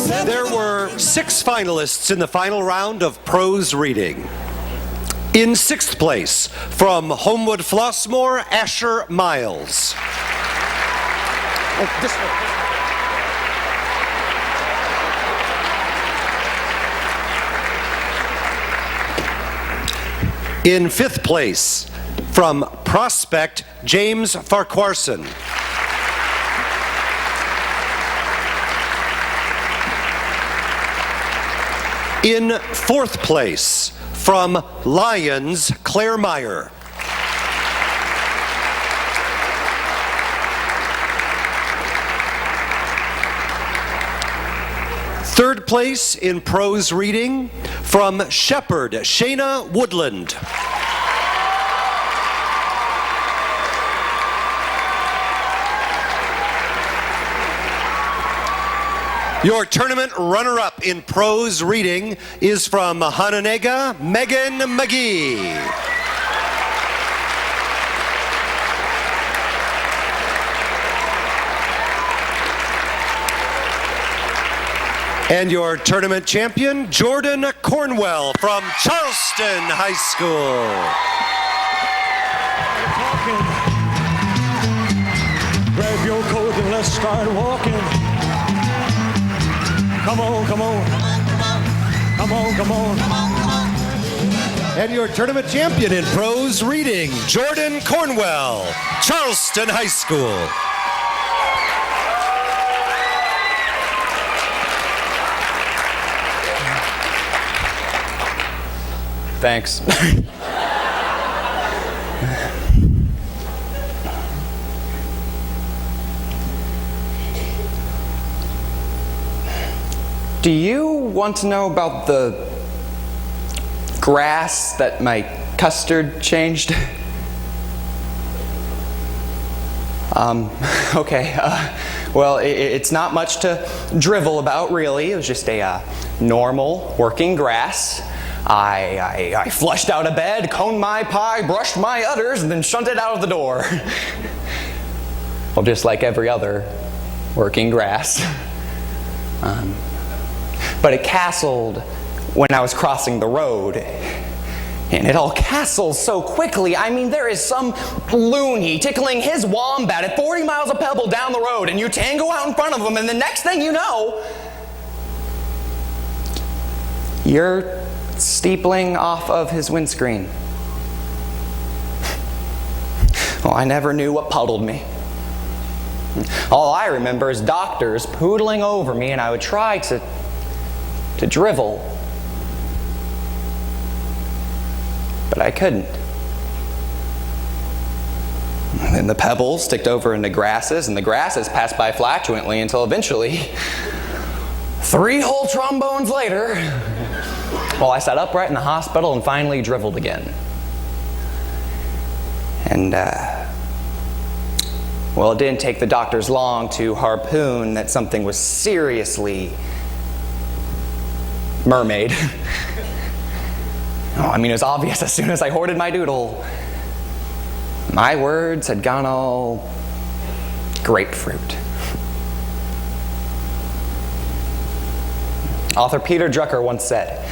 There were 6 finalists in the final round of prose reading. In 6th place, from Homewood Flossmoor, Asher Miles. Oh, this one. In 5th place, from Prospect, James Farquharson. In 4th place, from Lyons, Claire Meyer. Third place in prose reading, from Shepherd, Shayna Woodland. Your tournament runner-up in prose reading is from Hananega, Megan McGee. And your tournament champion, Jordan Cornwell from Charleston High School. Grab your coat and let's start walking. Come on, come on. Come on, come on. And your tournament champion in prose reading, Jordan Cornwell, Charleston High School. Thanks. Do you want to know about the grass that my custard changed? Okay. Well, it's not much to drivel about, really. It was just a normal working grass. I flushed out of bed, coned my pie, brushed my udders, and then shunted out of the door. Well, just like every other working grass. But it castled when I was crossing the road. And it all castles so quickly. I mean, there is some loony tickling his wombat at 40 miles a pebble down the road, and you tango out in front of him, and the next thing you know, you're steepling off of his windscreen. Well, I never knew what puddled me. All I remember is doctors poodling over me, and I would try to drivel. But I couldn't. And then the pebbles ticked over into grasses, and the grasses passed by flatulently until eventually, 3 whole trombones later, well, I sat upright in the hospital and finally driveled again. And, well, it didn't take the doctors long to harpoon that something was seriously mermaid. Oh, I mean, it was obvious as soon as I hoarded my doodle. My words had gone all grapefruit. Author Peter Drucker once said,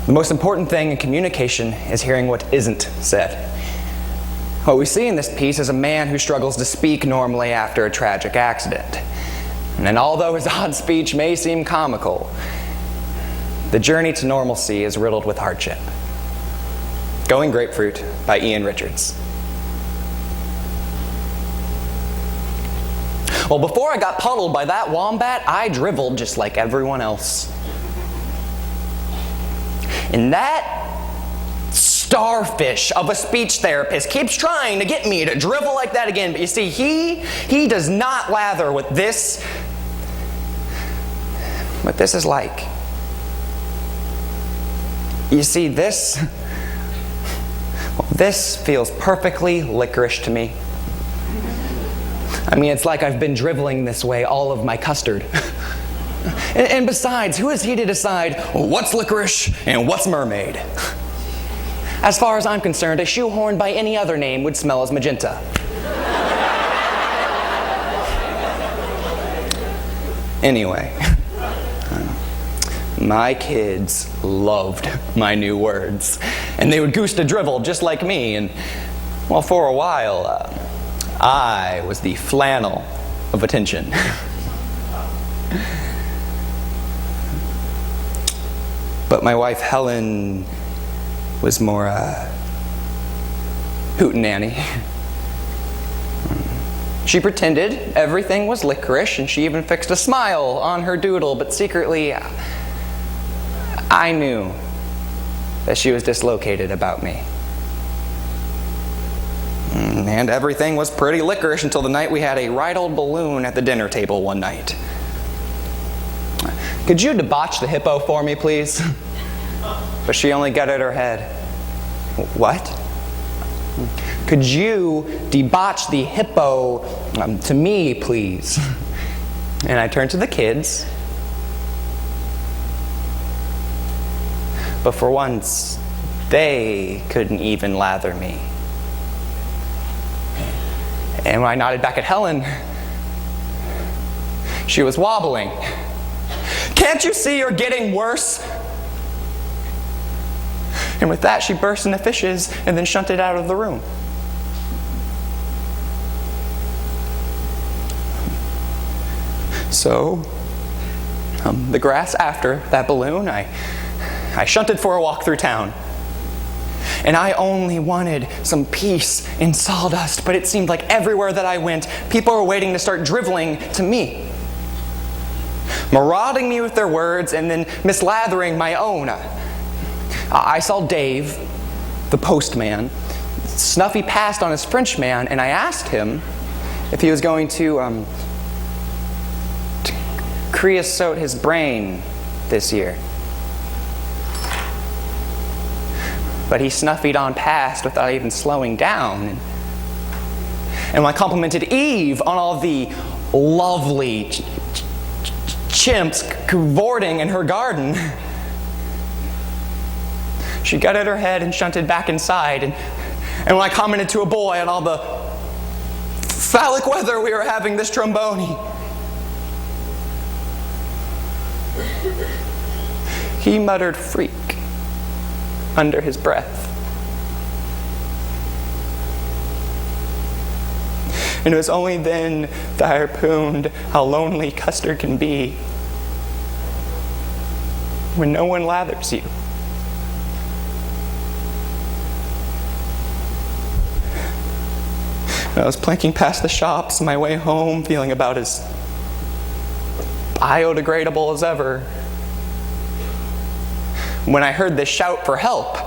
"The most important thing in communication is hearing what isn't said." What we see in this piece is a man who struggles to speak normally after a tragic accident. And although his odd speech may seem comical, the journey to normalcy is riddled with hardship. Going Grapefruit by Ian Richards. Well, before I got puddled by that wombat, I driveled just like everyone else. And that starfish of a speech therapist keeps trying to get me to drivel like that again. But you see, he does not lather what this is like. You see, this feels perfectly licorice to me. I mean, it's like I've been driveling this way all of my custard. And besides, who is he to decide what's licorice and what's mermaid? As far as I'm concerned, a shoehorn by any other name would smell as magenta. Anyway, My kids loved my new words, and they would goose to drivel just like me, and, well, for a while, I was the flannel of attention. But my wife, Helen, was more hootenanny. She pretended everything was licorice, and she even fixed a smile on her doodle, but secretly, I knew that she was dislocated about me. And everything was pretty licorice until the night we had a right old balloon at the dinner table one night. Could you debauch the hippo for me, please? But she only gutted her head. What? Could you debauch the hippo to me, please? And I turned to the kids. But for once, they couldn't even lather me. And when I nodded back at Helen, she was wobbling. Can't you see you're getting worse? And with that, she burst into fishes and then shunted out of the room. So, the grass after that balloon, I shunted for a walk through town. And I only wanted some peace in sawdust, but it seemed like everywhere that I went, people were waiting to start driveling to me, marauding me with their words and then mislathering my own. I saw Dave, the postman, snuffy past on his Frenchman, and I asked him if he was going to creosote his brain this year. But he snuffied on past without even slowing down. And when I complimented Eve on all the lovely chimps cavorting in her garden, she gutted her head and shunted back inside. And when I commented to a boy on all the phallic weather we were having this trombone, he muttered freak under his breath. And it was only then that I harpooned how lonely custard can be when no one lathers you. I was planking past the shops on my way home, feeling about as biodegradable as ever, when I heard this shout for help.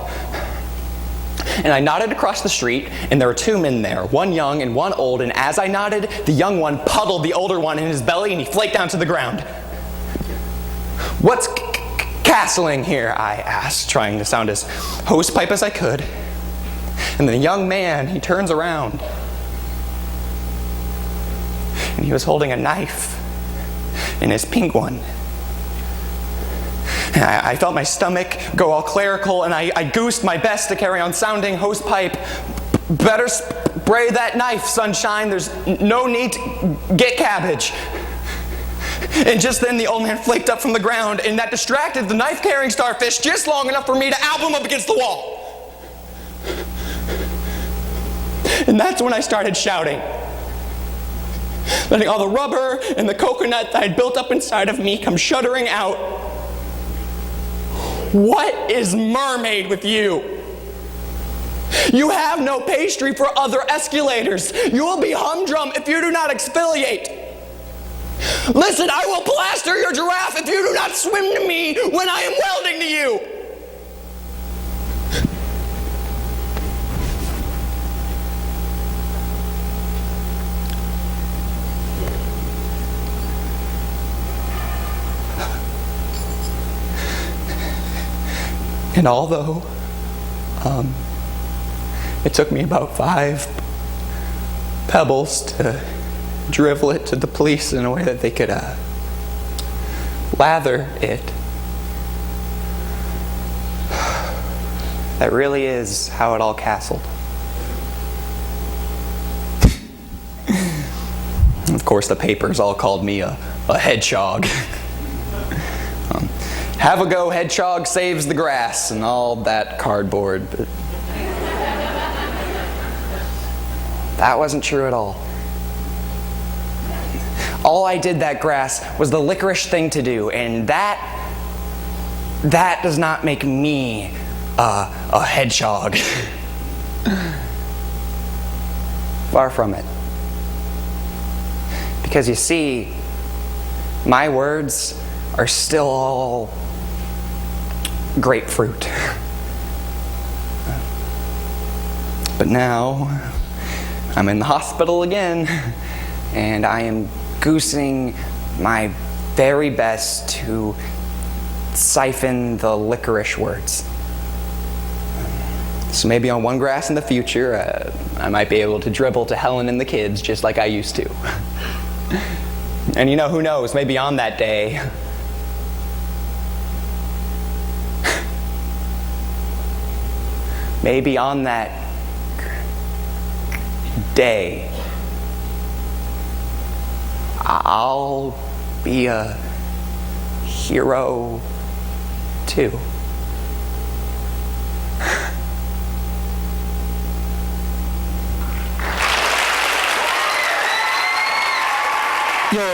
And I nodded across the street, and there were two men there, one young and one old, and as I nodded, the young one puddled the older one in his belly, and he flaked down to the ground. "What's castling here?" I asked, trying to sound as hosepipe as I could. And the young man, he turns around, and he was holding a knife in his pink one. And I felt my stomach go all clerical, and I goosed my best to carry on sounding hosepipe. "Better spray that knife, sunshine. There's no need to get cabbage." And just then the old man flaked up from the ground, and that distracted the knife-carrying starfish just long enough for me to alb him up against the wall. And that's when I started shouting, letting all the rubber and the coconut that I'd built up inside of me come shuddering out. "What is mermaid with you? You have no pastry for other escalators. You will be humdrum if you do not exfoliate. Listen, I will plaster your giraffe if you do not swim to me when I am welding to you." And although it took me about 5 pebbles to drivel it to the police in a way that they could lather it, that really is how it all castled. Of course, the papers all called me a hedgehog. Have a go, hedgehog saves the grass, and all that cardboard. But that wasn't true at all. All I did that grass was the licorice thing to do, and that does not make me a hedgehog. Far from it. Because you see, my words are still all grapefruit. But now, I'm in the hospital again, and I am goosing my very best to siphon the licorice words. So maybe on one grass in the future, I might be able to dribble to Helen and the kids just like I used to. And you know, who knows, maybe on that day, maybe on that day, I'll be a hero too.